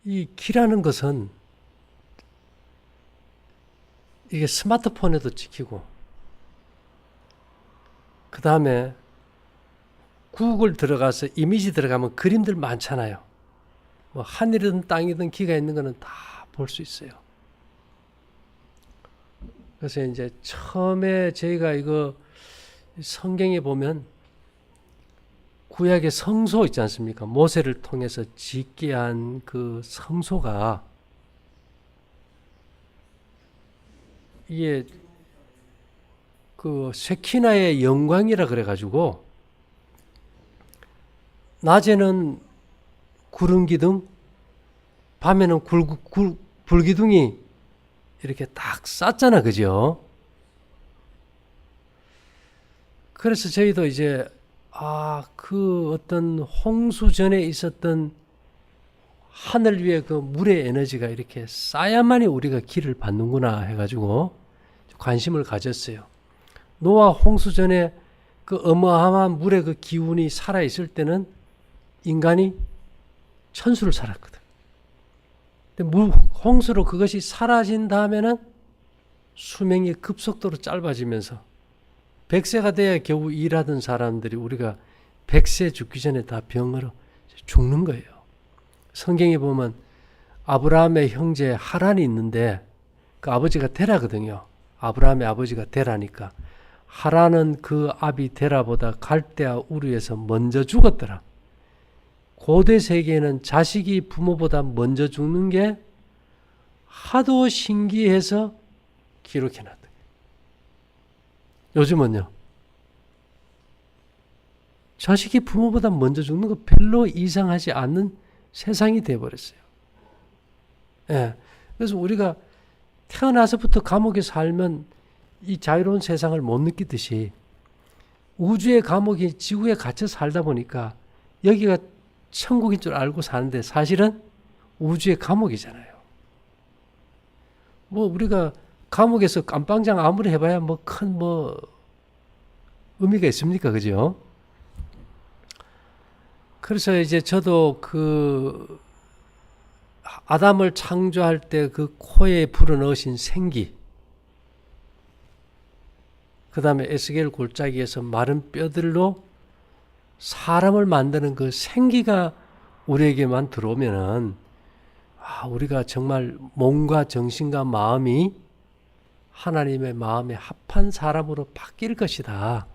이 기라는 것은 이게 스마트폰에도 찍히고, 그 다음에 구글 들어가서 이미지 들어가면 그림들 많잖아요. 뭐 하늘이든 땅이든 기가 있는 거는 다 볼 수 있어요. 그래서 이제 처음에 저희가 이거 성경에 보면 구약의 성소 있지 않습니까? 모세를 통해서 짓게 한 그 성소가 이게 그 쉐키나의 영광이라 그래가지고 낮에는 구름 기둥, 밤에는 불기둥이 이렇게 딱 쌌잖아, 그죠? 그래서 저희도 이제 그 어떤 홍수 전에 있었던 하늘 위에 그 물의 에너지가 이렇게 쌓야만이 우리가 길을 받는구나 해가지고 관심을 가졌어요. 노아 홍수 전에 그 어마어마한 물의 그 기운이 살아있을 때는 인간이 천수를 살았거든. 근데 홍수로 그것이 사라진 다음에는 수명이 급속도로 짧아지면서 100세가 돼야 겨우 일하던 사람들이 우리가 100세 죽기 전에 다 병으로 죽는 거예요. 성경에 보면 아브라함의 형제 하란이 있는데 그 아버지가 데라거든요. 아브라함의 아버지가 데라니까 하란은 그 아비 데라보다 갈대아 우르에서 먼저 죽었더라. 고대 세계에는 자식이 부모보다 먼저 죽는 게 하도 신기해서 기록해놨다. 요즘은요, 자식이 부모보다 먼저 죽는 거 별로 이상하지 않는 세상이 되어버렸어요. 예. 그래서 우리가 태어나서부터 감옥에 살면 이 자유로운 세상을 못 느끼듯이 우주의 감옥이 지구에 갇혀 살다 보니까 여기가 천국인 줄 알고 사는데 사실은 우주의 감옥이잖아요. 뭐 우리가 감옥에서 깜빵장 아무리 해봐야 뭐 큰 의미가 있습니까? 그죠? 그래서 이제 저도 그 아담을 창조할 때 그 코에 불어넣으신 생기, 그 다음에 에스겔 골짜기에서 마른 뼈들로 사람을 만드는 그 생기가 우리에게만 들어오면은 우리가 정말 몸과 정신과 마음이 하나님의 마음에 합한 사람으로 바뀔 것이다.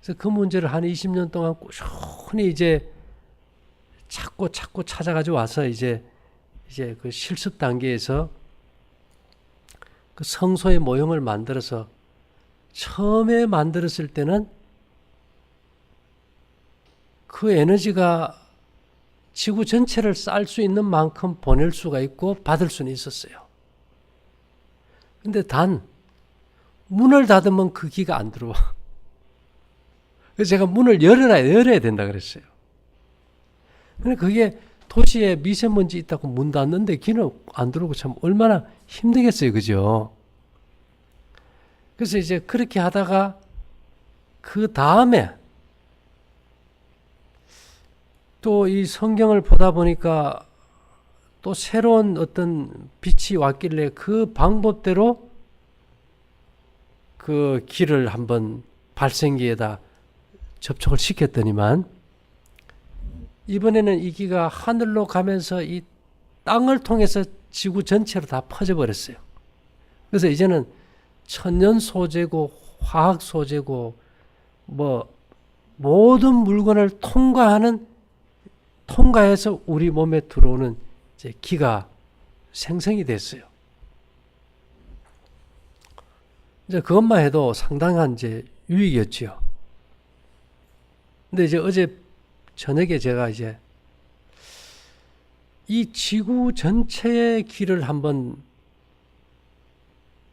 그래서 그 문제를 한 20년 동안 꾸준히 이제 찾고 찾아가지고 와서 이제 그 실습 단계에서 그 성소의 모형을 만들어서 처음에 만들었을 때는 그 에너지가 지구 전체를 쌀 수 있는 만큼 보낼 수가 있고 받을 수는 있었어요. 근데 단 문을 닫으면 그 기가 안 들어와. 그래서 제가 문을 열어야 된다 그랬어요. 근데 그게 도시에 미세먼지 있다고 문 닫는데 기는 안 들어오고 참 얼마나 힘들겠어요. 그죠? 그래서 이제 그렇게 하다가 그 다음에 또 이 성경을 보다 보니까 또 새로운 어떤 빛이 왔길래 그 방법대로 그 길을 한번 발생기에다 접촉을 시켰더니만 이번에는 이 기가 하늘로 가면서 이 땅을 통해서 지구 전체로 다 퍼져버렸어요. 그래서 이제는 천연 소재고 화학 소재고 뭐 모든 물건을 통과해서 우리 몸에 들어오는 이제 기가 생성이 됐어요. 이제 그것만 해도 상당한 이제 유익이었지요. 근데 이제 어제 저녁에 제가 이제 이 지구 전체의 기를 한번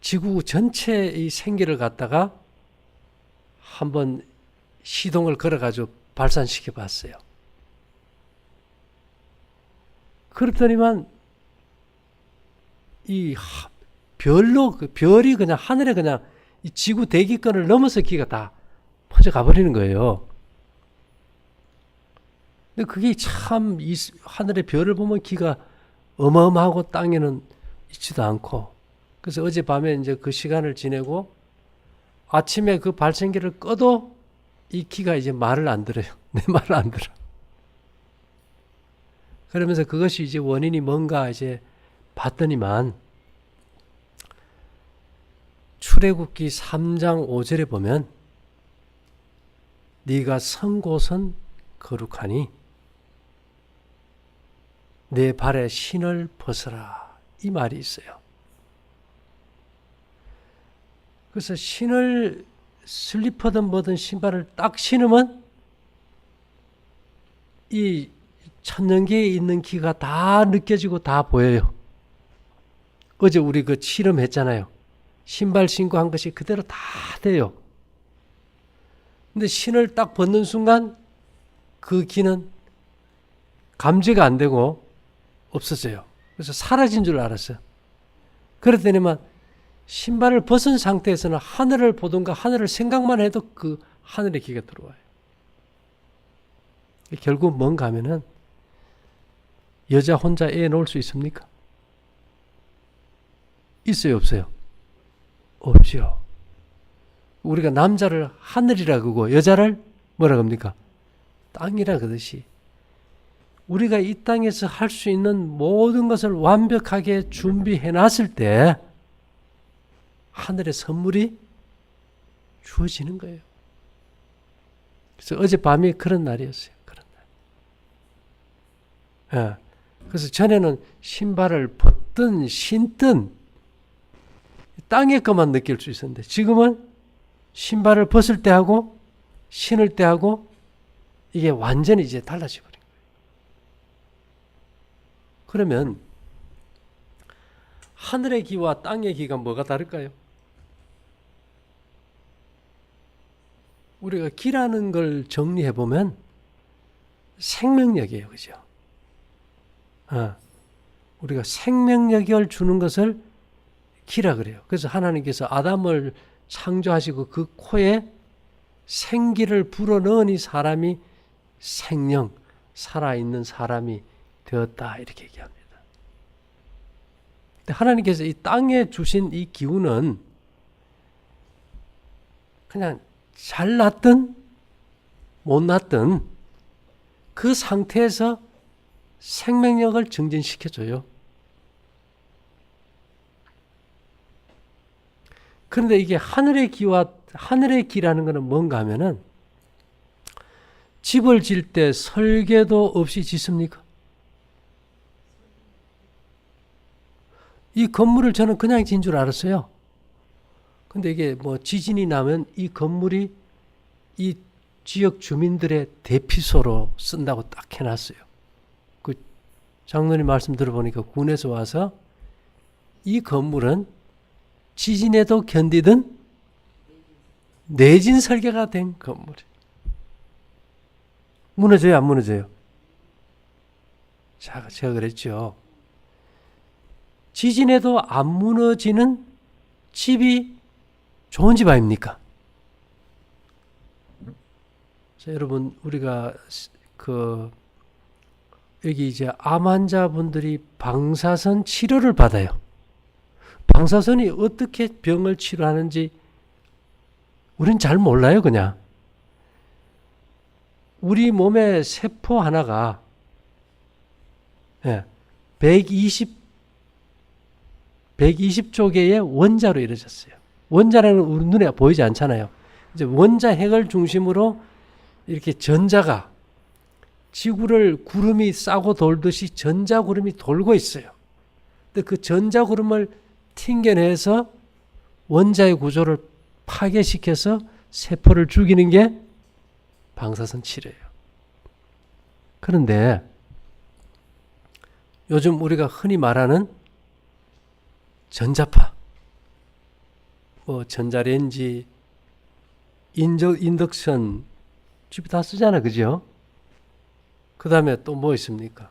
지구 전체의 생기를 갖다가 한번 시동을 걸어가지고 발산시켜 봤어요. 그렇더니만 이 별이 그냥 하늘에 그냥 이 지구 대기권을 넘어서 기가 다 퍼져가 버리는 거예요. 근데 그게 참 하늘의 별을 보면 기가 어마어마하고 땅에는 있지도 않고, 그래서 어젯밤에 이제 그 시간을 지내고 아침에 그 발생기를 꺼도 이 기가 이제 말을 안 들어요. 내 말을 안 들어. 그러면서 그것이 이제 원인이 뭔가 이제 봤더니만 출애굽기 3장 5절에 보면 네가 선 곳은 거룩하니 내 발에 신을 벗어라, 이 말이 있어요. 그래서 신을 슬리퍼든 뭐든 신발을 딱 신으면 이 천년계에 있는 기가 다 느껴지고 다 보여요. 어제 우리 그 실험했잖아요. 신발 신고 한 것이 그대로 다 돼요. 근데 신을 딱 벗는 순간 그 기는 감지가 안 되고 없어져요. 그래서 사라진 줄 알았어요. 그랬더니만 신발을 벗은 상태에서는 하늘을 보든가 하늘을 생각만 해도 그 하늘의 기가 들어와요. 결국 뭔가 하면은 여자 혼자 애 놓을 수 있습니까? 있어요, 없어요? 없죠. 우리가 남자를 하늘이라 그러고 여자를 뭐라 합니까? 땅이라 그러듯이 우리가 이 땅에서 할 수 있는 모든 것을 완벽하게 준비해 놨을 때 하늘의 선물이 주어지는 거예요. 그래서 어젯밤이 그런 날이었어요. 그런 날. 예. 그래서 전에는 신발을 벗든 신든 땅의 것만 느낄 수 있었는데 지금은 신발을 벗을 때 하고 신을 때 하고 이게 완전히 이제 달라져 버린 거예요. 그러면 하늘의 기와 땅의 기가 뭐가 다를까요? 우리가 기라는 걸 정리해 보면 생명력이에요, 그죠? 우리가 생명력을 주는 것을 기라 그래요. 그래서 하나님께서 아담을 창조하시고 그 코에 생기를 불어넣으니 사람이 생명, 살아있는 사람이 되었다, 이렇게 얘기합니다. 근데 하나님께서 이 땅에 주신 이 기운은 그냥 잘 났든 못 났든 그 상태에서 생명력을 증진시켜줘요. 그런데 이게 하늘의 기와 하늘의 기라는 것은 뭔가 하면은 집을 질 때 설계도 없이 짓습니까? 이 건물을 저는 그냥 지은 줄 알았어요. 근데 이게 뭐 지진이 나면 이 건물이 이 지역 주민들의 대피소로 쓴다고 딱 해놨어요. 그 장로님 말씀 들어보니까 군에서 와서 이 건물은 지진에도 견디든 내진 설계가 된 건물이에요. 무너져요, 안 무너져요? 자, 제가 그랬죠. 지진에도 안 무너지는 집이 좋은 집 아닙니까? 자, 여러분, 우리가 여기 이제 암 환자분들이 방사선 치료를 받아요. 방사선이 어떻게 병을 치료하는지 우린 잘 몰라요, 그냥. 우리 몸의 세포 하나가 120조 개의 원자로 이루어졌어요. 원자라는 우리 눈에 보이지 않잖아요. 이제 원자 핵을 중심으로 이렇게 전자가 지구를 구름이 싸고 돌듯이 전자구름이 돌고 있어요. 근데 그 전자구름을 튕겨내서 원자의 구조를 파괴시켜서 세포를 죽이는 게 방사선 치료예요. 그런데 요즘 우리가 흔히 말하는 전자파, 뭐 전자레인지, 인덕션 집에 다 쓰잖아, 그죠? 그 다음에 또 뭐 있습니까?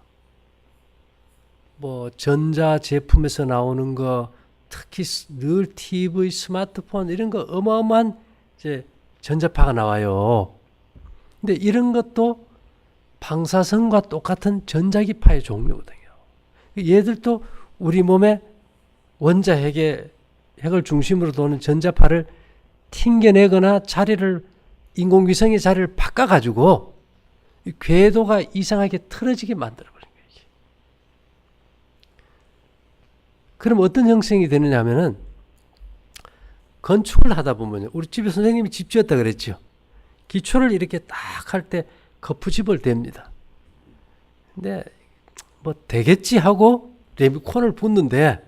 뭐 전자 제품에서 나오는 거, 특히 늘 TV, 스마트폰 이런 거 어마어마한 이제 전자파가 나와요. 근데 이런 것도 방사선과 똑같은 전자기파의 종류거든요. 얘들도 우리 몸에 원자핵을 중심으로 도는 전자파를 튕겨내거나 인공위성의 자리를 바꿔가지고 궤도가 이상하게 틀어지게 만들어버린 거예요. 그럼 어떤 형성이 되느냐 하면은 건축을 하다 보면요. 우리 집에 선생님이 집 지었다 그랬죠. 기초를 이렇게 딱 할 때 거푸집을 댑니다. 근데 뭐 되겠지 하고 레미콘을 붓는데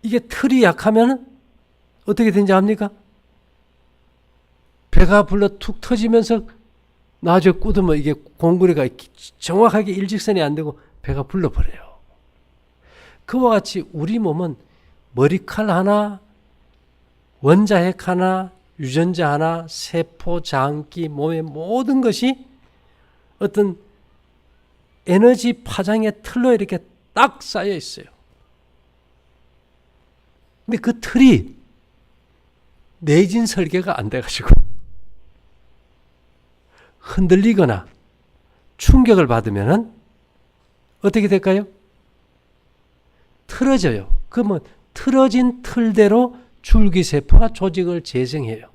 이게 틀이 약하면 어떻게 되는지 압니까? 배가 불러 툭 터지면서 나중에 꽂으면 이게 공구리가 정확하게 일직선이 안 되고 배가 불러버려요. 그와 같이 우리 몸은 머리칼 하나, 원자핵 하나, 유전자 하나, 세포, 장기, 몸의 모든 것이 어떤 에너지 파장의 틀로 이렇게 딱 쌓여 있어요. 근데 그 틀이 내진 설계가 안 돼가지고 흔들리거나 충격을 받으면은 어떻게 될까요? 틀어져요. 그러면 틀어진 틀대로 줄기세포가 조직을 재생해요.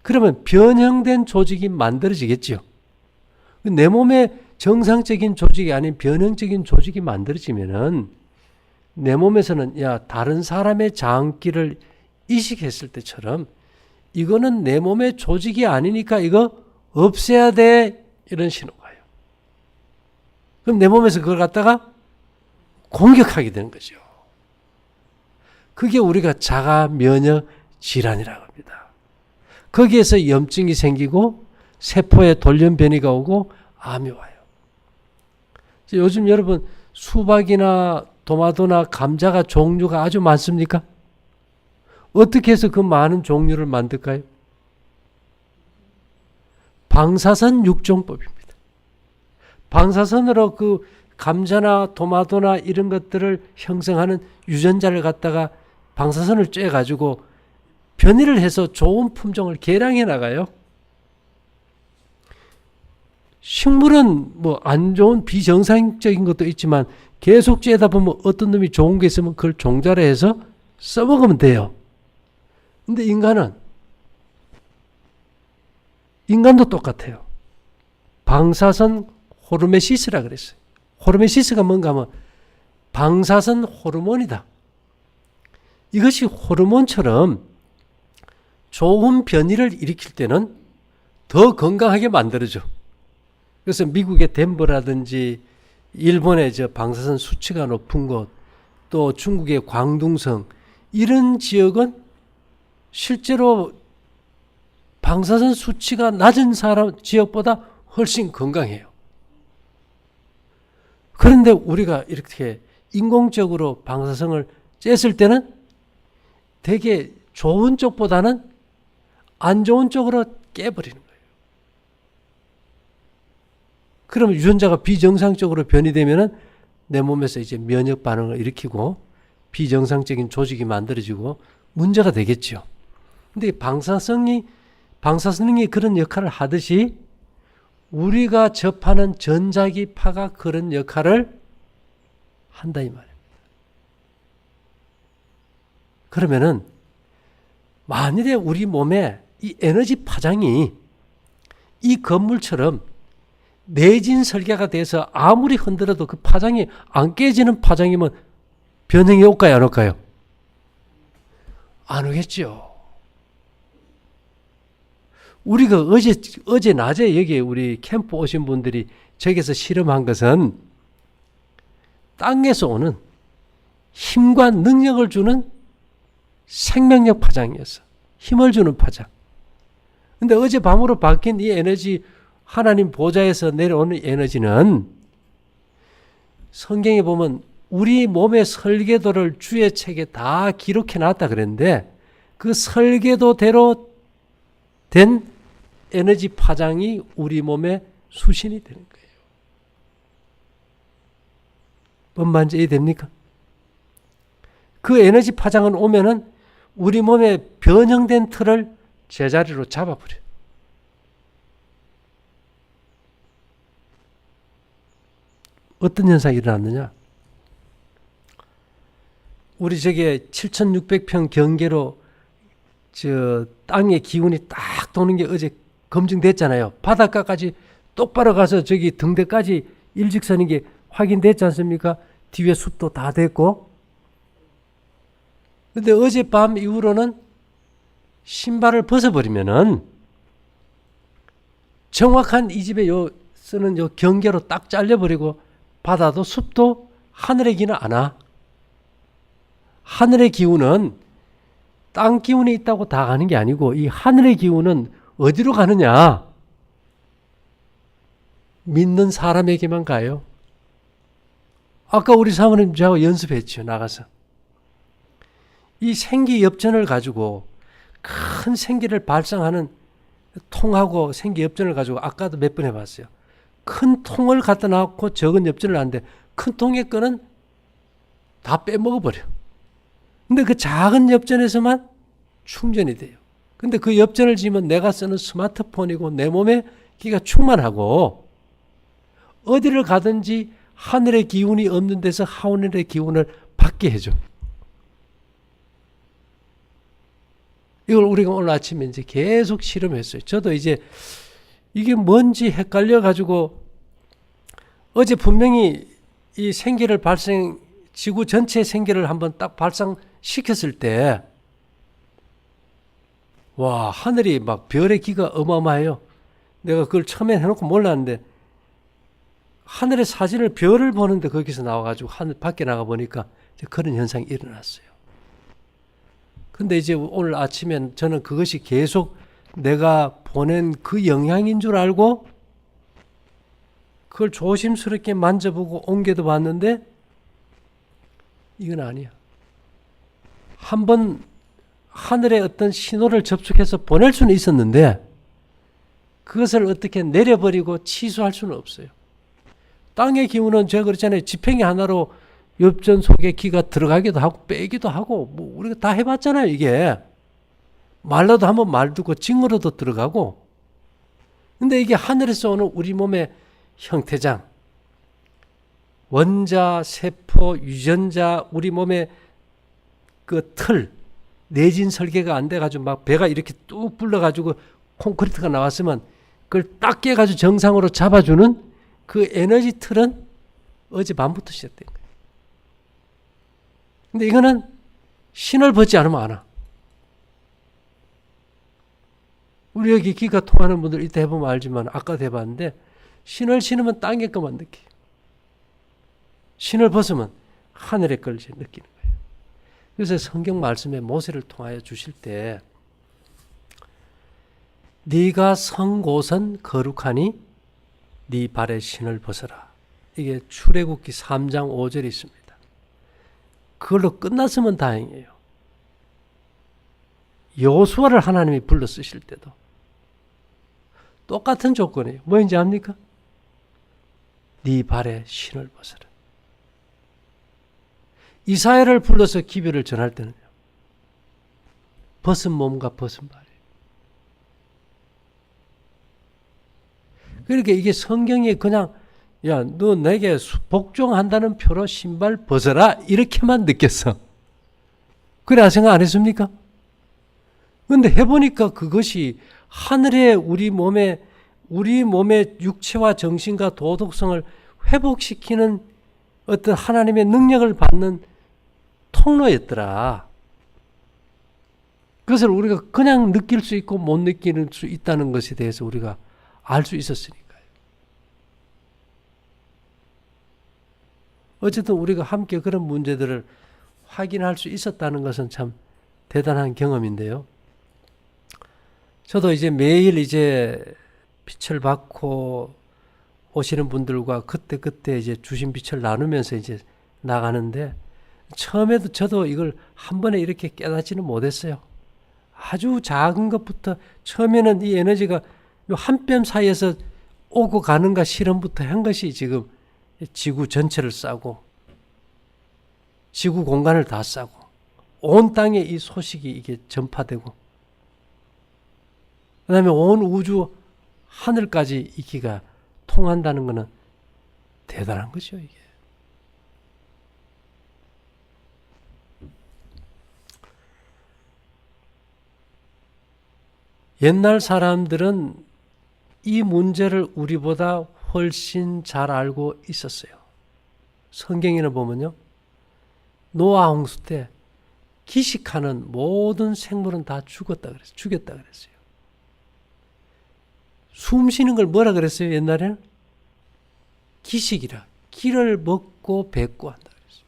그러면 변형된 조직이 만들어지겠죠. 내 몸에 정상적인 조직이 아닌 변형적인 조직이 만들어지면은 내 몸에서는 다른 사람의 장기를 이식했을 때처럼 이거는 내 몸의 조직이 아니니까 이거 없애야 돼, 이런 신호가 와요. 그럼 내 몸에서 그걸 갖다가 공격하게 되는 거죠. 그게 우리가 자가 면역 질환이라고 합니다. 거기에서 염증이 생기고 세포에 돌연변이가 오고 암이 와요. 요즘 여러분 수박이나 토마토나 감자가 종류가 아주 많습니까? 어떻게 해서 그 많은 종류를 만들까요? 방사선 육종법입니다. 방사선으로 그 감자나 토마토나 이런 것들을 형성하는 유전자를 갖다가 방사선을 쬐가지고 변이를 해서 좋은 품종을 개량해 나가요. 식물은 뭐 안 좋은 비정상적인 것도 있지만 계속 쬐다 보면 어떤 놈이 좋은 게 있으면 그걸 종자로 해서 써먹으면 돼요. 근데 인간도 똑같아요. 방사선 호르메시스라 그랬어요. 호르메시스가 뭔가 하면 방사선 호르몬이다. 이것이 호르몬처럼 좋은 변이를 일으킬 때는 더 건강하게 만들어줘. 그래서 미국의 덴버라든지 일본의 방사선 수치가 높은 곳, 또 중국의 광둥성, 이런 지역은 실제로 방사선 수치가 낮은 지역보다 훨씬 건강해요. 그런데 우리가 이렇게 인공적으로 방사선을 쬐을 때는 되게 좋은 쪽보다는 안 좋은 쪽으로 깨버리는 거예요. 그러면 유전자가 비정상적으로 변이되면은 내 몸에서 이제 면역 반응을 일으키고 비정상적인 조직이 만들어지고 문제가 되겠죠. 근데 방사선이 그런 역할을 하듯이 우리가 접하는 전자기파가 그런 역할을 한다 이 말입니다. 그러면은 만일에 우리 몸에 이 에너지 파장이 이 건물처럼 내진 설계가 돼서 아무리 흔들어도 그 파장이 안 깨지는 파장이면 변형이 올까요, 안 올까요? 안 오겠죠. 우리가 어제 낮에 여기 우리 캠프 오신 분들이 저기서 실험한 것은 땅에서 오는 힘과 능력을 주는 생명력 파장이었어. 힘을 주는 파장. 근데 어제 밤으로 바뀐 이 에너지, 하나님 보좌에서 내려오는 에너지는 성경에 보면 우리 몸의 설계도를 주의 책에 다 기록해 놨다 그랬는데 그 설계도대로 된 에너지 파장이 우리 몸에 수신이 되는 거예요. 뭔 말인지 이해됩니까? 그 에너지 파장은 오면은 우리 몸의 변형된 틀을 제자리로 잡아버려요. 어떤 현상이 일어났느냐? 우리 저게 7,600평 경계로 저 땅의 기운이 딱 도는 게 어제 검증됐잖아요. 바닷가까지 똑바로 가서 저기 등대까지 일직선인 게 확인됐지 않습니까? 뒤에 숲도 다 됐고. 근데 어젯밤 이후로는 신발을 벗어버리면은 정확한 이 집에 쓰는 경계로 딱 잘려버리고 바다도 숲도 하늘의 기는 안 와. 하늘의 기운은 땅 기운이 있다고 다 가는 게 아니고 이 하늘의 기운은 어디로 가느냐? 믿는 사람에게만 가요. 아까 우리 사모님 저하고 연습했죠. 나가서. 이 생기 엽전을 가지고 큰 생기를 발생하는 통하고 생기 엽전을 가지고 아까도 몇 번 해봤어요. 큰 통을 갖다 놔놓고 적은 엽전을 하는데 큰 통의 거는 다 빼먹어버려. 근데 그 작은 엽전에서만 충전이 돼요. 근데 그 엽전을 지면 내가 쓰는 스마트폰이고 내 몸에 기가 충만하고 어디를 가든지 하늘의 기운이 없는 데서 하늘의 기운을 받게 해줘. 이걸 우리가 오늘 아침에 이제 계속 실험했어요. 저도 이제 이게 뭔지 헷갈려가지고 어제 분명히 이 생기를 지구 전체 생기를 한번 딱 발생시켰을 때, 와, 하늘이 막 별의 기가 어마어마해요. 내가 그걸 처음에 해놓고 몰랐는데, 하늘의 사진을 별을 보는데 거기서 나와가지고 하늘 밖에 나가 보니까 그런 현상이 일어났어요. 근데 이제 오늘 아침엔 저는 그것이 계속 내가 보낸 그 영향인 줄 알고 그걸 조심스럽게 만져보고 옮겨도 봤는데 이건 아니야. 한번 하늘의 어떤 신호를 접촉해서 보낼 수는 있었는데 그것을 어떻게 내려버리고 취소할 수는 없어요. 땅의 기운은 제가 그랬잖아요. 지팽이 하나로 엽전 속에 기가 들어가기도 하고 빼기도 하고 뭐 우리가 다 해봤잖아요. 이게 말라도 한번 말두고 징으로도 들어가고. 근데 이게 하늘에서 오는 우리 몸의 형태장, 원자, 세포, 유전자, 우리 몸의 그 틀, 내진 설계가 안 돼가지고 막 배가 이렇게 뚝 불러가지고 콘크리트가 나왔으면 그걸 딱 깨가지고 정상으로 잡아주는 그 에너지 틀은 어젯밤부터 시작된 거예요. 근데 이거는 신을 벗지 않으면 안 와. 우리 여기 기가 통하는 분들 이따 해보면 알지만 아까도 해봤는데 신을 신으면 땅의 것만 느껴요. 신을 벗으면 하늘의 걸 느끼는 거예요. 그래서 성경 말씀에 모세를 통하여 주실 때 네가 선 곳은 거룩하니 네 발에 신을 벗어라. 이게 출애굽기 3장 5절에 있습니다. 그걸로 끝났으면 다행이에요. 여호수아를 하나님이 불러 쓰실 때도 똑같은 조건이에요. 뭐인지 압니까? 네 발에 신을 벗어라. 이사야를 불러서 기별을 전할 때는요. 벗은 몸과 벗은 발이에요. 그러니까 이게 성경이 그냥 야, 너 내게 복종한다는 표로 신발 벗어라 이렇게만 느꼈어. 그래 생각 안 했습니까? 그런데 해보니까 그것이 하늘의 우리 몸의 육체와 정신과 도덕성을 회복시키는 어떤 하나님의 능력을 받는 통로였더라. 그것을 우리가 그냥 느낄 수 있고 못 느낄 수 있다는 것에 대해서 우리가 알 수 있었으니까요. 어쨌든 우리가 함께 그런 문제들을 확인할 수 있었다는 것은 참 대단한 경험인데요. 저도 이제 매일 이제 빛을 받고 오시는 분들과 그때 이제 주신 빛을 나누면서 이제 나가는데 처음에도 저도 이걸 한 번에 이렇게 깨닫지는 못했어요. 아주 작은 것부터 처음에는 이 에너지가 요 한 뼘 사이에서 오고 가는가 실험부터 한 것이 지금 지구 전체를 싸고 지구 공간을 다 싸고 온 땅에 이 소식이 이게 전파되고 그 다음에 온 우주 하늘까지 이 기가 통한다는 것은 대단한 거죠, 이게. 옛날 사람들은 이 문제를 우리보다 훨씬 잘 알고 있었어요. 성경에는 보면요, 노아 홍수 때 기식하는 모든 생물은 다 죽었다 그랬어요. 죽였다 그랬어요. 숨 쉬는 걸 뭐라 그랬어요? 옛날에는 기식이라. 기를 먹고 뱉고 한다 그랬어요.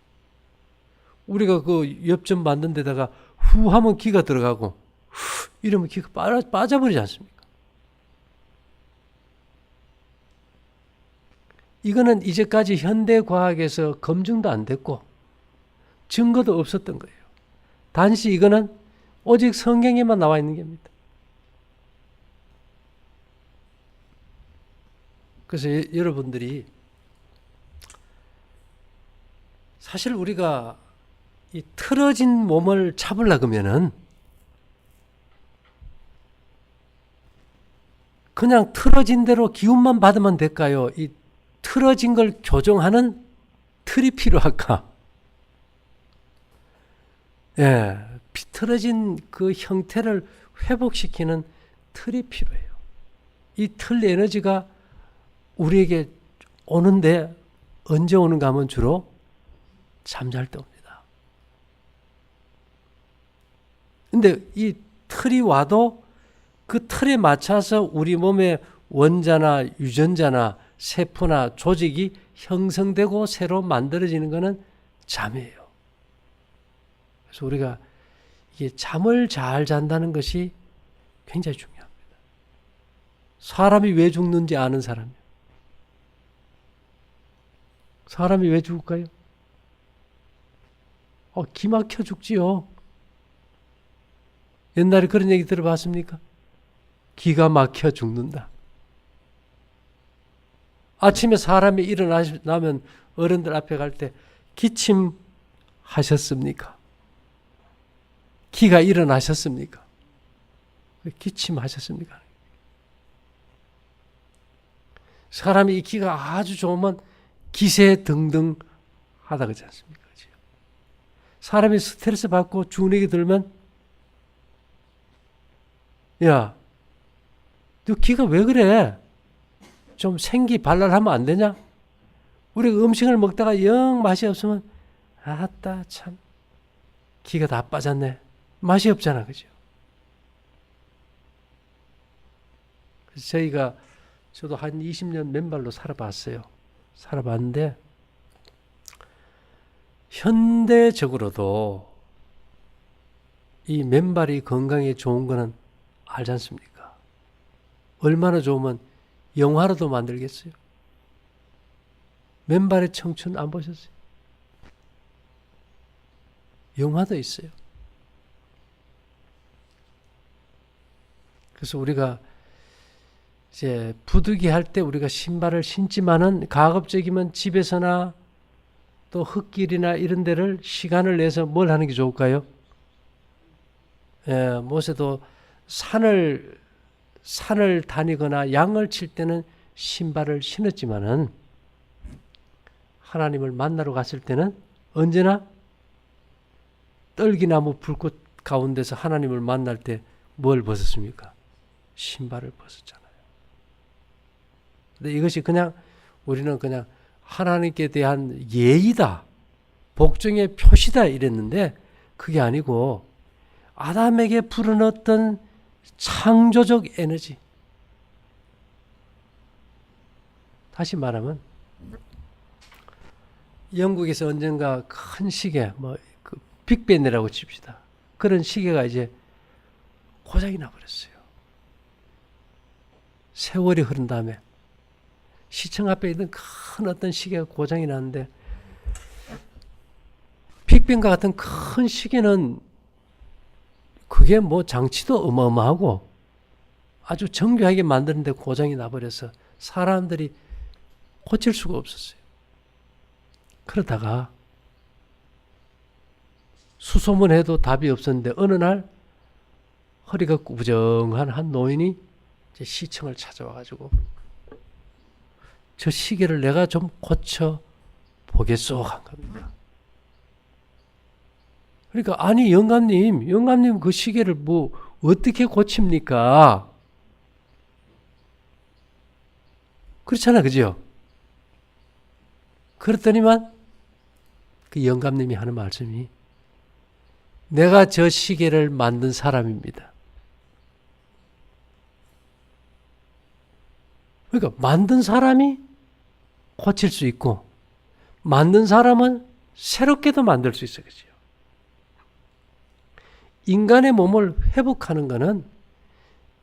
우리가 그 엽전 만든 데다가 후 하면 기가 들어가고 후 이러면 기가 빠져버리지 않습니까? 이거는 이제까지 현대 과학에서 검증도 안 됐고 증거도 없었던 거예요. 단지 이거는 오직 성경에만 나와 있는 겁니다. 그래서 여러분들이 사실 우리가 이 틀어진 몸을 잡으려고 하면은 그냥 틀어진 대로 기운만 받으면 될까요? 이 틀어진 걸 교정하는 틀이 필요할까? 예, 비틀어진 그 형태를 회복시키는 틀이 필요해요. 이 틀 에너지가 우리에게 오는데 언제 오는가 하면 주로 잠잘 때 옵니다. 근데 이 틀이 와도 그 틀에 맞춰서 우리 몸의 원자나 유전자나 세포나 조직이 형성되고 새로 만들어지는 것은 잠이에요. 그래서 우리가 이게 잠을 잘 잔다는 것이 굉장히 중요합니다. 사람이 왜 죽는지 아는 사람이요. 사람이 왜 죽을까요? 기 막혀 죽지요. 옛날에 그런 얘기 들어봤습니까? 기가 막혀 죽는다. 아침에 사람이 일어나면 어른들 앞에 갈 때 기침하셨습니까? 기가 일어나셨습니까? 기침하셨습니까? 사람이 이 기가 아주 좋으면 기세등등 하다 그러지 않습니까? 사람이 스트레스 받고 중력이 들면 야, 너 기가 왜 그래? 좀 생기 발랄하면 안 되냐? 우리가 음식을 먹다가 영 맛이 없으면 아따 참 기가 다 빠졌네. 맛이 없잖아, 그죠? 그래서 저도 한 20년 맨발로 살아봤어요. 살아봤는데 현대적으로도 이 맨발이 건강에 좋은 거는 알지 않습니까? 얼마나 좋으면 영화로도 만들겠어요. 맨발의 청춘 안 보셨어요? 영화도 있어요. 그래서 우리가 이제 부득이 할 때 우리가 신발을 신지만은 가급적이면 집에서나 또 흙길이나 이런 데를 시간을 내서 뭘 하는 게 좋을까요? 모세도 산을 다니거나 양을 칠 때는 신발을 신었지만은 하나님을 만나러 갔을 때는 언제나 떨기나무 불꽃 가운데서 하나님을 만날 때 뭘 벗었습니까? 신발을 벗었잖아요. 근데 이것이 우리는 그냥 하나님께 대한 예의다, 복종의 표시다 이랬는데 그게 아니고 아담에게 불어넣었던 창조적 에너지. 다시 말하면 영국에서 언젠가 큰 시계, 그 빅벤이라고 칩시다. 그런 시계가 이제 고장이 나버렸어요. 세월이 흐른 다음에 시청 앞에 있는 큰 어떤 시계가 고장이 났는데 빅벤과 같은 큰 시계는 그게 장치도 어마어마하고 아주 정교하게 만드는데 고장이 나버려서 사람들이 고칠 수가 없었어요. 그러다가 수소문해도 답이 없었는데 어느 날 허리가 구부정한 한 노인이 이제 시청을 찾아와가지고 저 시계를 내가 좀 고쳐 보겠소 한 겁니다. 그러니까 아니 영감님 그 시계를 뭐 어떻게 고칩니까? 그렇잖아, 그죠? 그랬더니만 그 영감님이 하는 말씀이 내가 저 시계를 만든 사람입니다. 그러니까 만든 사람이 고칠 수 있고 만든 사람은 새롭게도 만들 수 있어요. 그죠? 인간의 몸을 회복하는 것은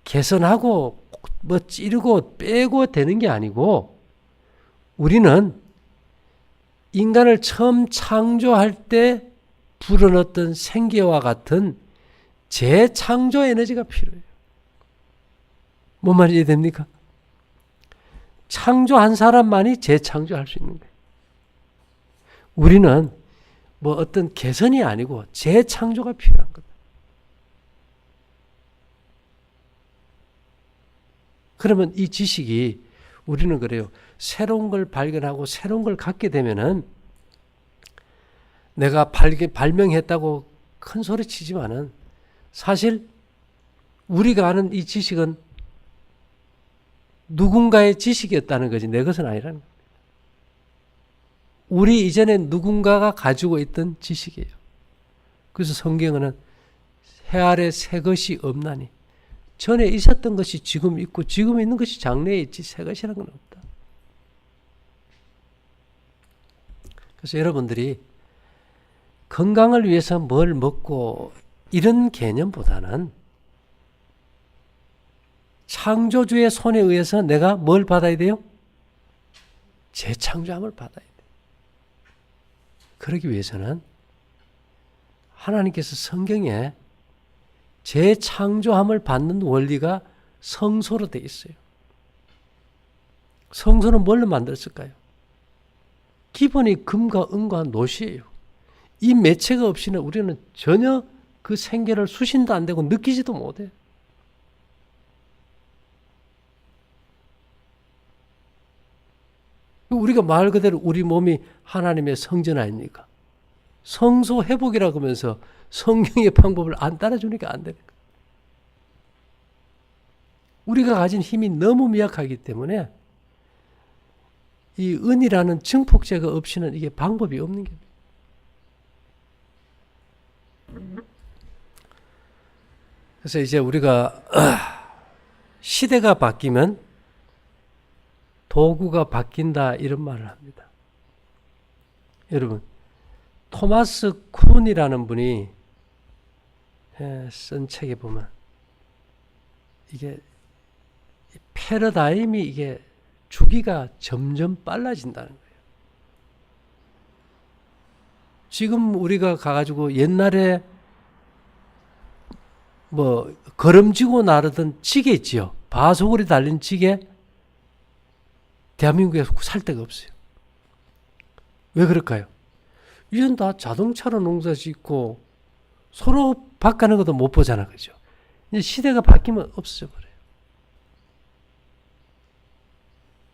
개선하고 뭐 찌르고 빼고 되는 게 아니고 우리는 인간을 처음 창조할 때 불어넣었던 생계와 같은 재창조 에너지가 필요해요. 뭔 말인지 이해됩니까? 창조한 사람만이 재창조할 수 있는 거예요. 우리는 뭐 어떤 개선이 아니고 재창조가 필요한 거다. 그러면 이 지식이 우리는 그래요. 새로운 걸 발견하고 새로운 걸 갖게 되면은 내가 발명했다고 큰 소리 치지만은 사실 우리가 아는 이 지식은 누군가의 지식이었다는 거지 내 것은 아니라는 겁니다. 우리 이전에 누군가가 가지고 있던 지식이에요. 그래서 성경은 해 아래 새 것이 없나니 전에 있었던 것이 지금 있고 지금 있는 것이 장래에 있지 새 것이라는 건 없다. 그래서 여러분들이 건강을 위해서 뭘 먹고 이런 개념보다는 창조주의 손에 의해서 내가 뭘 받아야 돼요? 재창조함을 받아야 돼요. 그러기 위해서는 하나님께서 성경에 재창조함을 받는 원리가 성소로 되어 있어요. 성소는 뭘로 만들었을까요? 기본이 금과 은과 노시예요. 이 매체가 없이는 우리는 전혀 그 생계를 수신도 안 되고 느끼지도 못해요. 우리가 말 그대로 우리 몸이 하나님의 성전 아닙니까? 성소 회복이라고 하면서 성경의 방법을 안 따라주니까 안 되는 거예요. 우리가 가진 힘이 너무 미약하기 때문에 이 은이라는 증폭제가 없이는 이게 방법이 없는 겁니다. 그래서 이제 우리가 시대가 바뀌면 도구가 바뀐다 이런 말을 합니다. 여러분 토마스 쿤이라는 분이 쓴 책에 보면 이게 패러다임이 이게 주기가 점점 빨라진다는 거예요. 지금 우리가 가가지고 옛날에 뭐 걸음지고 나르던 지게 있지요. 바소굴이 달린 지게 대한민국에 살 데가 없어요. 왜 그럴까요? 이젠 다 자동차로 농사 짓고 서로 바꾸는 것도 못 보잖아. 그죠? 이제 시대가 바뀌면 없어져 버려요.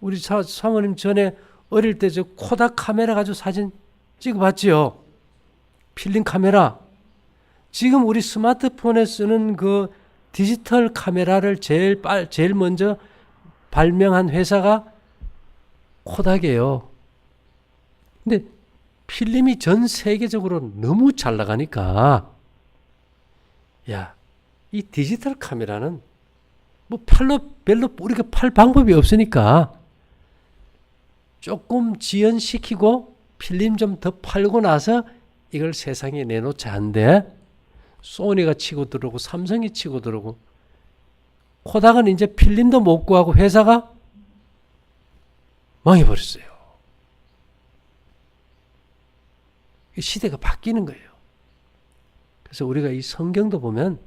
우리 사모님 전에 어릴 때 저 코닥 카메라 가지고 사진 찍어봤지요. 필름 카메라. 지금 우리 스마트폰에 쓰는 그 디지털 카메라를 제일 먼저 발명한 회사가 코닥이에요. 근데 필름이 전 세계적으로 너무 잘 나가니까 야, 이 디지털 카메라는 뭐 별로 우리가 팔 방법이 없으니까 조금 지연시키고 필름 좀 더 팔고 나서 이걸 세상에 내놓자 한데 소니가 치고 들어오고 삼성이 치고 들어오고 코닥은 이제 필름도 못 구하고 회사가 망해버렸어요. 시대가 바뀌는 거예요. 그래서 우리가 이 성경도 보면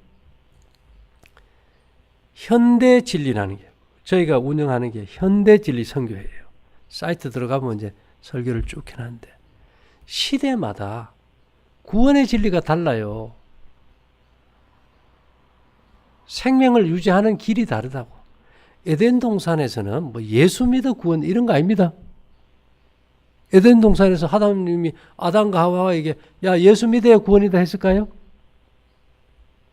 현대 진리라는 게 저희가 운영하는 게 현대 진리 선교회예요. 사이트 들어가면 이제 설교를 쭉 해놨는데 시대마다 구원의 진리가 달라요. 생명을 유지하는 길이 다르다고. 에덴 동산에서는 뭐 예수 믿어 구원 이런 거 아닙니다. 에덴 동산에서 하나님이 아담과 하와에게 야 예수 믿어야 구원이다 했을까요?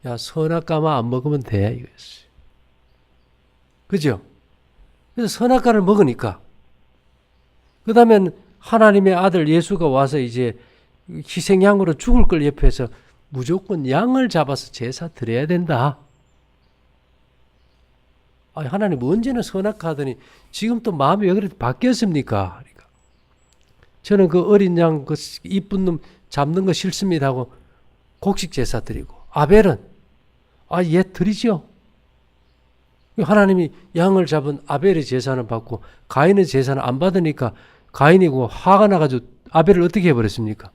야 선악과만 안 먹으면 돼 이거였어요. 그죠? 그래서 선악과를 먹으니까 그 다음엔 하나님의 아들 예수가 와서 이제 희생양으로 죽을 걸 옆에서 무조건 양을 잡아서 제사 드려야 된다. 아니, 하나님 언제나 선악과 하더니 지금 또 마음이 왜 그렇게 바뀌었습니까? 그러니까 저는 그 어린 양 그 이쁜 놈 잡는 거 싫습니다 하고 곡식 제사 드리고 아벨은 얘 드리죠. 하나님이 양을 잡은 아벨의 제사는 받고 가인의 제사는 안 받으니까 가인이고 화가 나가지고 아벨을 어떻게 해버렸습니까?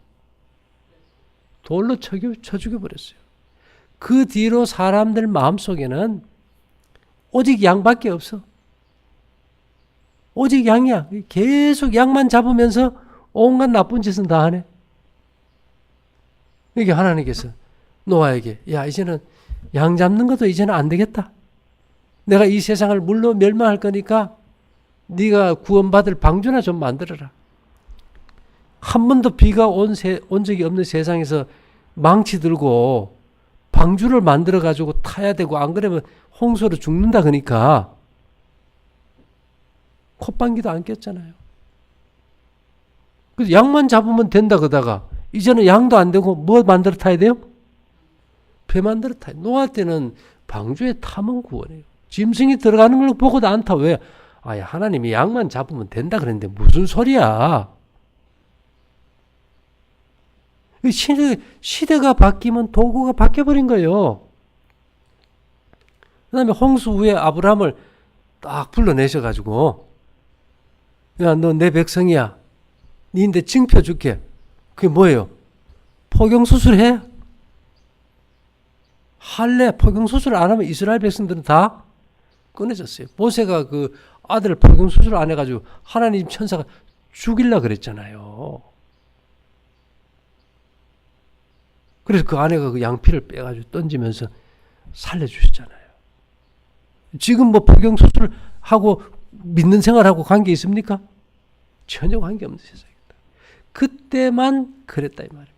돌로 쳐 죽여버렸어요. 그 뒤로 사람들 마음속에는 오직 양밖에 없어. 오직 양이야. 계속 양만 잡으면서 온갖 나쁜 짓은 다 하네. 이게 하나님께서 노아에게 야 이제는 양 잡는 것도 이제는 안 되겠다. 내가 이 세상을 물로 멸망할 거니까 네가 구원받을 방주나 좀 만들어라. 한 번도 비가 온 적이 없는 세상에서 망치 들고 방주를 만들어 가지고 타야 되고 안 그러면 홍수로 죽는다 그러니까 콧방귀도 안 꼈잖아요. 그래서 양만 잡으면 된다 그러다가 이제는 양도 안 되고 뭐 만들어 타야 돼요? 배 만들어 타요. 노아 때는 방주에 타면 구원해요. 짐승이 들어가는 걸 보고도 안 타. 왜? 하나님이 양만 잡으면 된다 그랬는데 무슨 소리야. 시대가 바뀌면 도구가 바뀌어버린 거예요. 그 다음에 홍수 후에 아브라함을 딱 불러내셔가지고 야 너 내 백성이야. 니인데 징표 줄게. 그게 뭐예요? 포경수술해. 할래. 포경수술 안 하면 이스라엘 백성들은 다 끊어졌어요. 모세가 그 아들 포경수술 안 해가지고 하나님 천사가 죽이려고 그랬잖아요. 그래서 그 아내가 그 양피를 빼가지고 던지면서 살려주셨잖아요. 지금 뭐 포경수술을 하고 믿는 생활하고 관계 있습니까? 전혀 관계 없는 세상입니다. 그때만 그랬다 이 말입니다.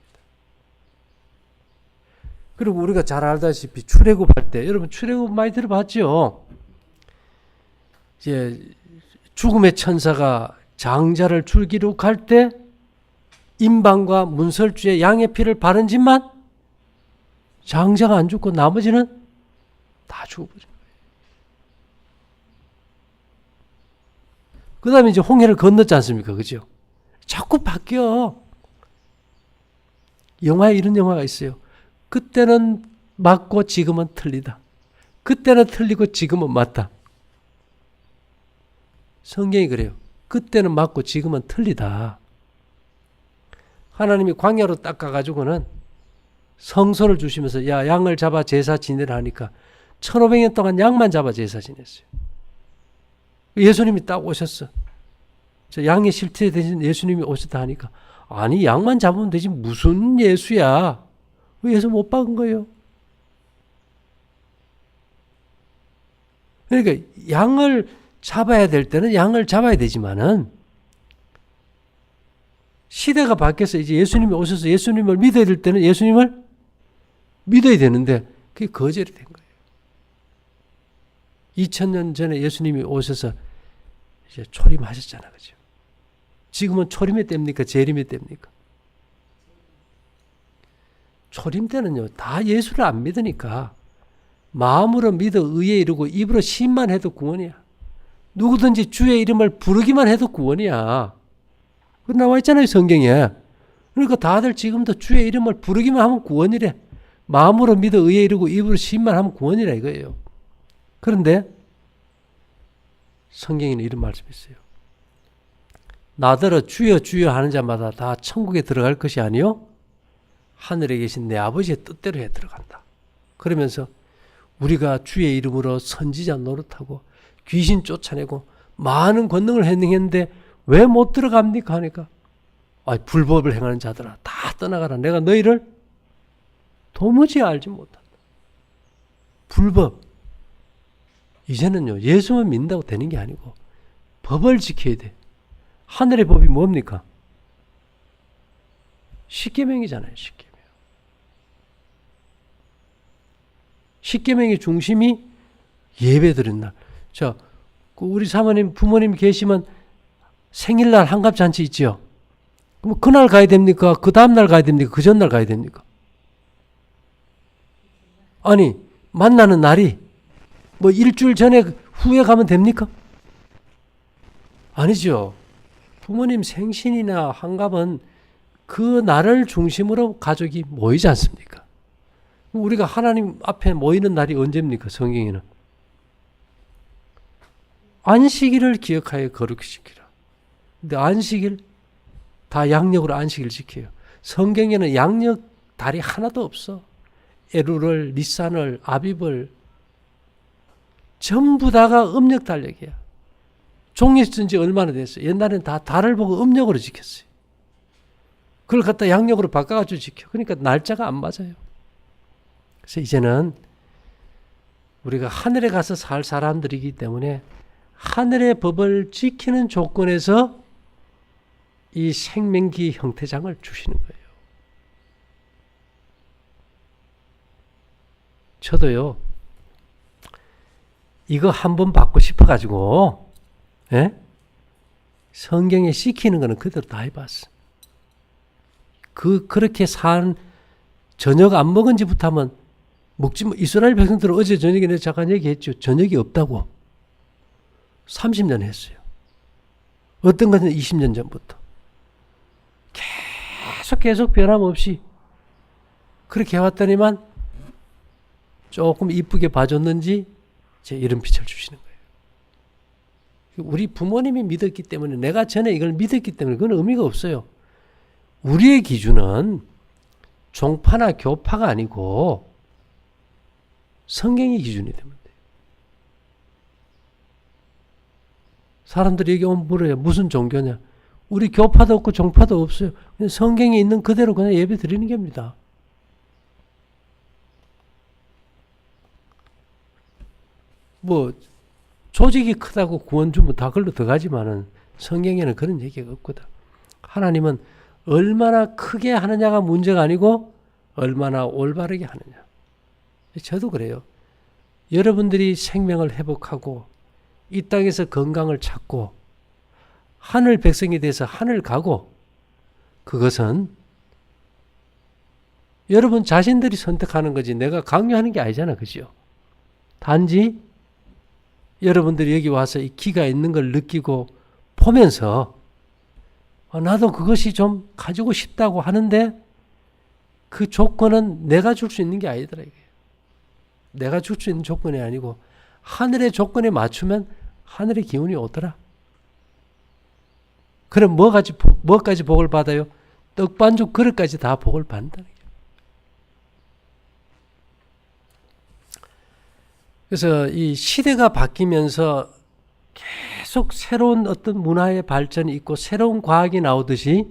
그리고 우리가 잘 알다시피 출애굽할 때 여러분 출애굽 많이 들어봤죠? 이제 죽음의 천사가 장자를 출기록할 때 임방과 문설주에 양의 피를 바른 짓만 장자가 안 죽고 나머지는 다 죽어버린 거예요. 그 다음에 이제 홍해를 건넜지 않습니까? 그죠? 자꾸 바뀌어. 영화에 이런 영화가 있어요. 그때는 맞고 지금은 틀리다. 그때는 틀리고 지금은 맞다. 성경이 그래요. 그때는 맞고 지금은 틀리다. 하나님이 광야로 딱 가가지고는 성소를 주시면서 야 양을 잡아 제사 지내라 하니까 1500년 동안 양만 잡아 제사 지냈어요. 예수님이 딱 오셨어. 저 양의 실체 대신 예수님이 오셨다 하니까 아니 양만 잡으면 되지 무슨 예수야. 왜 예수 못 박은 거예요? 그러니까 양을 잡아야 될 때는 양을 잡아야 되지만은 시대가 바뀌어서 이제 예수님이 오셔서 예수님을 믿어야 될 때는 예수님을 믿어야 되는데 그게 거절이 된 거예요. 2000년 전에 예수님이 오셔서 이제 초림하셨잖아. 그죠? 지금은 초림의 때입니까? 재림의 때입니까? 초림 때는요, 다 예수를 안 믿으니까 마음으로 믿어 의에 이르고 입으로 신만 해도 구원이야. 누구든지 주의 이름을 부르기만 해도 구원이야. 그 나와 있잖아요, 성경에. 그러니까 다들 지금도 주의 이름을 부르기만 하면 구원이래. 마음으로 믿어 의에 이르고 입으로 신만 하면 구원이라 이거예요. 그런데 성경에는 이런 말씀이 있어요. 나더러 주여 주여 하는 자마다 다 천국에 들어갈 것이 아니요 하늘에 계신 내 아버지의 뜻대로 해 들어간다. 그러면서 우리가 주의 이름으로 선지자 노릇하고 귀신 쫓아내고 많은 권능을 행했는데 왜 못 들어갑니까? 하니까 불법을 행하는 자들아 다 떠나가라. 내가 너희를 도무지 알지 못한다. 불법. 이제는요, 예수만 믿는다고 되는 게 아니고 법을 지켜야 돼. 하늘의 법이 뭡니까? 십계명이잖아요. 십계명의 중심이 예배 드린 날. 자, 우리 사모님, 부모님 계시면 생일날 한갑잔치 있지요? 그럼 그날 가야 됩니까? 그 다음날 가야 됩니까? 그 전날 가야 됩니까? 아니, 만나는 날이 뭐 일주일 전에 후에 가면 됩니까? 아니죠. 부모님 생신이나 한갑은 그 날을 중심으로 가족이 모이지 않습니까? 우리가 하나님 앞에 모이는 날이 언제입니까? 성경에는 안식일을 기억하여 거룩히 지키라. 근데 안식일 다 양력으로 안식일 지켜요. 성경에는 양력 달이 하나도 없어. 에루를, 니산을, 아비벌 전부 다가 음력 달력이야. 종이 쓴 지 얼마나 됐어요? 옛날에는 다 달을 보고 음력으로 지켰어요. 그걸 갖다 양력으로 바꿔가지고 지켜. 그러니까 날짜가 안 맞아요. 그래서 이제는 우리가 하늘에 가서 살 사람들이기 때문에 하늘의 법을 지키는 조건에서 이 생명기 형태장을 주시는 거예요. 저도요, 이거 한번 받고 싶어가지고, 예? 성경에 시키는 거는 그대로 다 해봤어. 그렇게 산, 저녁 안 먹은 지부터 하면, 이스라엘 백성들은 어제 저녁에 내가 잠깐 얘기했죠. 저녁이 없다고. 30년 했어요. 어떤 것은 20년 전부터. 계속 변함없이 그렇게 해왔더니만 조금 이쁘게 봐줬는지 제 이름빛을 주시는 거예요. 우리 부모님이 믿었기 때문에, 내가 전에 이걸 믿었기 때문에 그건 의미가 없어요. 우리의 기준은 종파나 교파가 아니고 성경의 기준이 되면 돼요. 사람들이 여기 오면 물어요. 무슨 종교냐? 우리 교파도 없고 종파도 없어요. 그냥 성경에 있는 그대로 그냥 예배 드리는 겁니다. 뭐 조직이 크다고 구원 주면 다 걸로 들어가지만은 성경에는 그런 얘기가 없거든. 하나님은 얼마나 크게 하느냐가 문제가 아니고 얼마나 올바르게 하느냐. 저도 그래요. 여러분들이 생명을 회복하고 이 땅에서 건강을 찾고 하늘 백성이 돼서 하늘 가고, 그것은 여러분 자신들이 선택하는 거지 내가 강요하는 게 아니잖아. 그죠? 단지 여러분들이 여기 와서 이 기가 있는 걸 느끼고 보면서 나도 그것이 좀 가지고 싶다고 하는데 그 조건은 내가 줄 수 있는 게 아니더라. 이게. 내가 줄 수 있는 조건이 아니고 하늘의 조건에 맞추면 하늘의 기운이 오더라. 그럼 뭐까지 복을 받아요? 떡반죽 그릇까지 다 복을 받는다는 거예요. 그래서 이 시대가 바뀌면서 계속 새로운 어떤 문화의 발전이 있고 새로운 과학이 나오듯이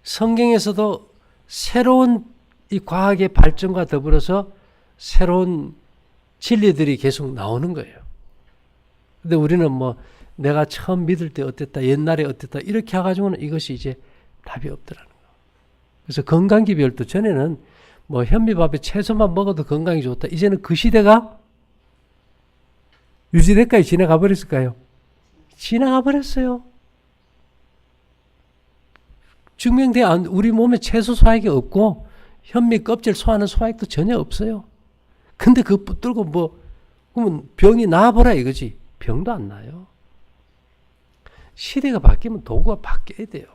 성경에서도 새로운 이 과학의 발전과 더불어서 새로운 진리들이 계속 나오는 거예요. 근데 우리는 뭐 내가 처음 믿을 때 어땠다, 옛날에 어땠다 이렇게 해가지고는 이것이 이제 답이 없더라는 거예요. 그래서 건강기별도 전에는 뭐 현미밥에 채소만 먹어도 건강이 좋다. 이제는 그 시대가 유지대까지 지나가 버렸을까요? 지나가 버렸어요. 증명돼 우리 몸에 채소 소화액이 없고 현미 껍질 소화하는 소화액도 전혀 없어요. 근데 그거 붙들고 뭐 그러면 병이 나아보라 이거지. 병도 안 나요. 시대가 바뀌면 도구가 바뀌어야 돼요.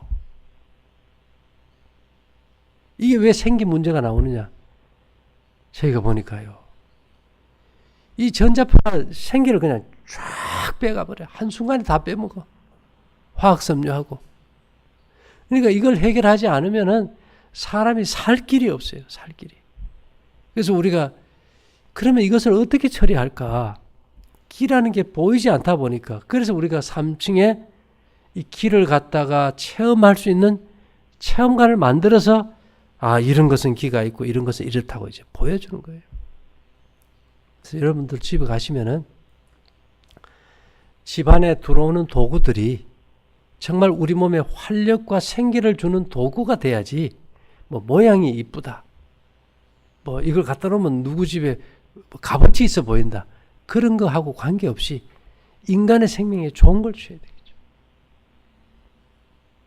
이게 왜 생기 문제가 나오느냐? 저희가 보니까요. 이 전자파 생기를 그냥 쫙 빼가버려. 한순간에 다 빼먹어. 화학섬유하고. 그러니까 이걸 해결하지 않으면은 사람이 살 길이 없어요. 살 길이. 그래서 우리가 그러면 이것을 어떻게 처리할까? 기라는 게 보이지 않다 보니까. 그래서 우리가 3층에 이 기를 갖다가 체험할 수 있는 체험관을 만들어서 이런 것은 기가 있고 이런 것은 이렇다고 이제 보여주는 거예요. 그래서 여러분들 집에 가시면은 집안에 들어오는 도구들이 정말 우리 몸에 활력과 생기를 주는 도구가 돼야지, 뭐 모양이 이쁘다, 뭐 이걸 갖다 놓으면 누구 집에 값어치 있어 보인다, 그런 거하고 관계없이 인간의 생명에 좋은 걸 줘야 되겠죠.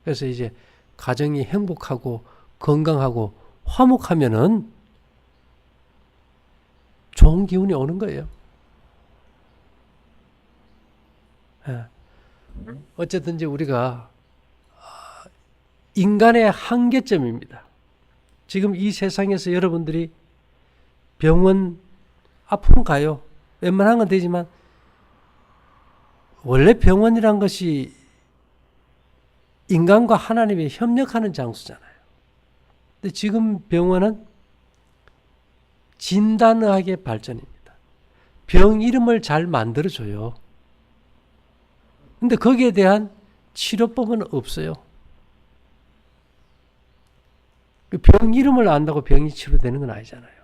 그래서 이제 가정이 행복하고 건강하고 화목하면은 좋은 기운이 오는 거예요. 예. 어쨌든지 우리가 인간의 한계점입니다. 지금 이 세상에서 여러분들이 병원 아프면 가요. 웬만한 건 되지만 원래 병원이란 것이 인간과 하나님이 협력하는 장소잖아요. 근데 지금 병원은 진단의학의 발전입니다. 병 이름을 잘 만들어줘요. 근데 거기에 대한 치료법은 없어요. 병 이름을 안다고 병이 치료되는 건 아니잖아요.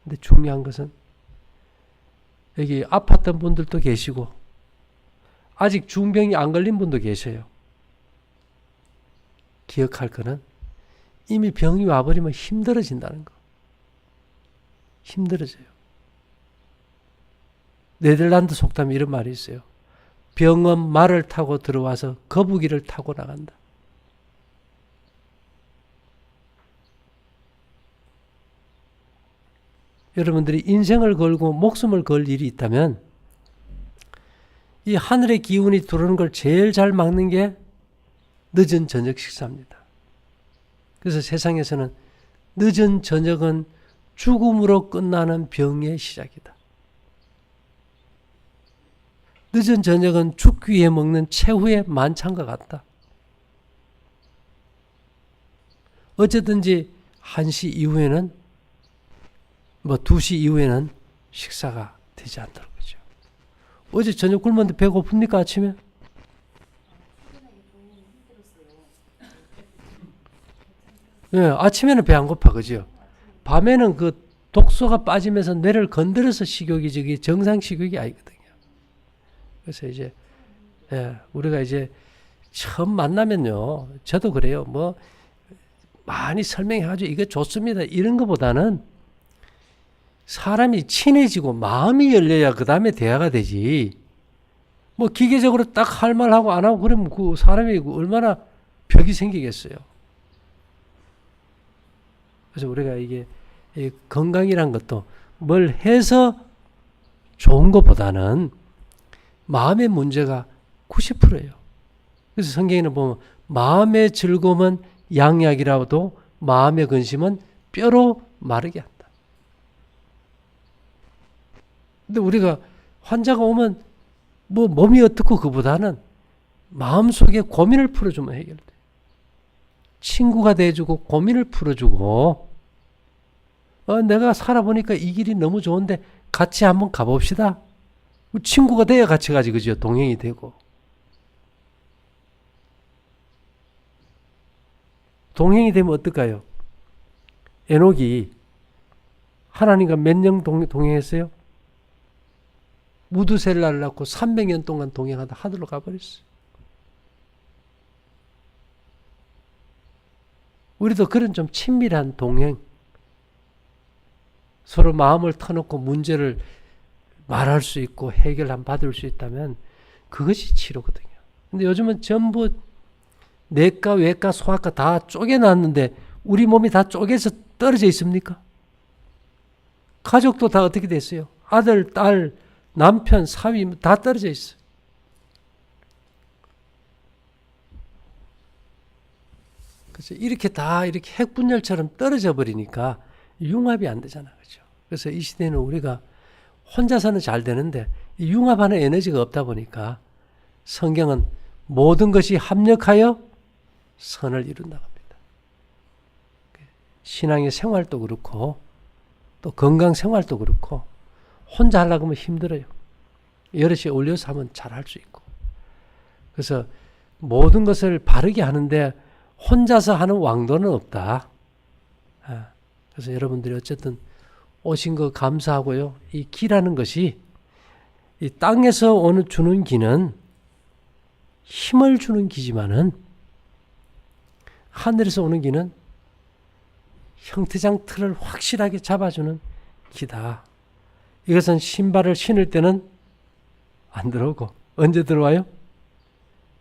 근데 중요한 것은 여기 아팠던 분들도 계시고 아직 중병이 안 걸린 분도 계셔요. 기억할 거는 이미 병이 와버리면 힘들어진다는 거. 힘들어져요. 네덜란드 속담에 이런 말이 있어요. 병은 말을 타고 들어와서 거북이를 타고 나간다. 여러분들이 인생을 걸고 목숨을 걸 일이 있다면 이 하늘의 기운이 들어오는 걸 제일 잘 막는 게 늦은 저녁 식사입니다. 그래서 세상에서는 늦은 저녁은 죽음으로 끝나는 병의 시작이다. 늦은 저녁은 죽기 위해 먹는 최후의 만찬과 같다. 어쨌든지 1시 이후에는 2시 이후에는 식사가 되지 않도록 그죠. 어제 저녁 굶었는데 배고픕니까 아침에? 네, 아침에는 배 안 고파 그죠. 밤에는 그 독소가 빠지면서 뇌를 건드려서 식욕이 저기 정상 식욕이 아니거든요. 그래서 이제 우리가 이제 처음 만나면요, 저도 그래요. 뭐 많이 설명해가지고 이거 좋습니다 이런 것보다는 사람이 친해지고 마음이 열려야 그 다음에 대화가 되지. 뭐 기계적으로 딱 할 말하고 안 하고 그러면 그 사람이 얼마나 벽이 생기겠어요. 그래서 우리가 이게 건강이란 것도 뭘 해서 좋은 것보다는 마음의 문제가 90%예요. 그래서 성경에는 보면 마음의 즐거움은 양약이라도 마음의 근심은 뼈로 마르게 한다. 근데 우리가 환자가 오면 뭐 몸이 어떻고 그보다는 마음속에 고민을 풀어주면 해결돼. 친구가 돼주고 고민을 풀어주고 내가 살아보니까 이 길이 너무 좋은데 같이 한번 가봅시다. 친구가 돼야 같이 가지 그죠? 동행이 되고. 동행이 되면 어떨까요? 에녹이 하나님과 몇 년 동행했어요? 무두셀라를 낳고 300년 동안 동행하다 하늘로 가버렸어요. 우리도 그런 좀 친밀한 동행, 서로 마음을 터놓고 문제를 말할 수 있고 해결함 받을 수 있다면 그것이 치료거든요. 근데 요즘은 전부 내과, 외과, 소아과 다 쪼개놨는데 우리 몸이 다 쪼개서 떨어져 있습니까? 가족도 다 어떻게 됐어요? 아들, 딸, 남편, 사위 다 떨어져 있어요. 그래서 이렇게 다 이렇게 핵분열처럼 떨어져 버리니까 융합이 안 되잖아. 그죠? 그래서 이 시대는 우리가 혼자서는 잘 되는데 융합하는 에너지가 없다 보니까 성경은 모든 것이 합력하여 선을 이룬다고 합니다. 신앙의 생활도 그렇고 또 건강 생활도 그렇고 혼자 하려고 하면 힘들어요. 여럿이 어울려서 하면 잘할 수 있고. 그래서 모든 것을 바르게 하는데 혼자서 하는 왕도는 없다. 그래서 여러분들이 어쨌든 오신 거 감사하고요. 이 기라는 것이 이 땅에서 주는 기는 힘을 주는 기지만은 하늘에서 오는 기는 형태장 틀을 확실하게 잡아주는 기다. 이것은 신발을 신을 때는 안 들어오고 언제 들어와요?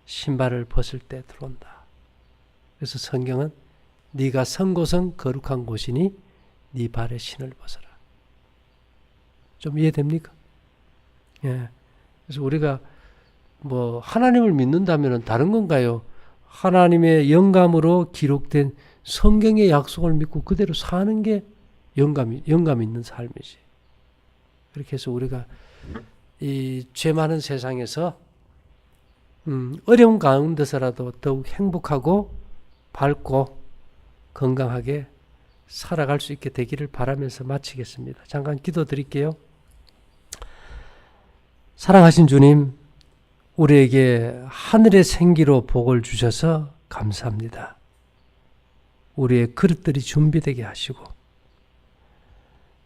신발을 벗을 때 들어온다. 그래서 성경은 네가 선 곳은 거룩한 곳이니 네 발에 신을 벗어라. 좀 이해됩니까? 예. 그래서 우리가 뭐 하나님을 믿는다면 다른 건가요? 하나님의 영감으로 기록된 성경의 약속을 믿고 그대로 사는 게 영감 있는 삶이지. 그렇게 해서 우리가 이 죄 많은 세상에서 어려운 가운데서라도 더욱 행복하고 밝고 건강하게 살아갈 수 있게 되기를 바라면서 마치겠습니다. 잠깐 기도드릴게요. 사랑하신 주님, 우리에게 하늘의 생기로 복을 주셔서 감사합니다. 우리의 그릇들이 준비되게 하시고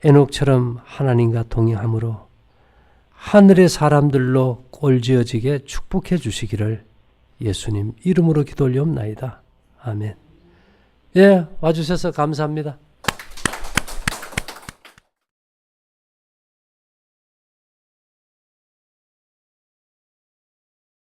에녹처럼 하나님과 동행함으로 하늘의 사람들로 꼴지어지게 축복해 주시기를 예수님 이름으로 기도 올리옵나이다. 아멘. 예, 와주셔서 감사합니다.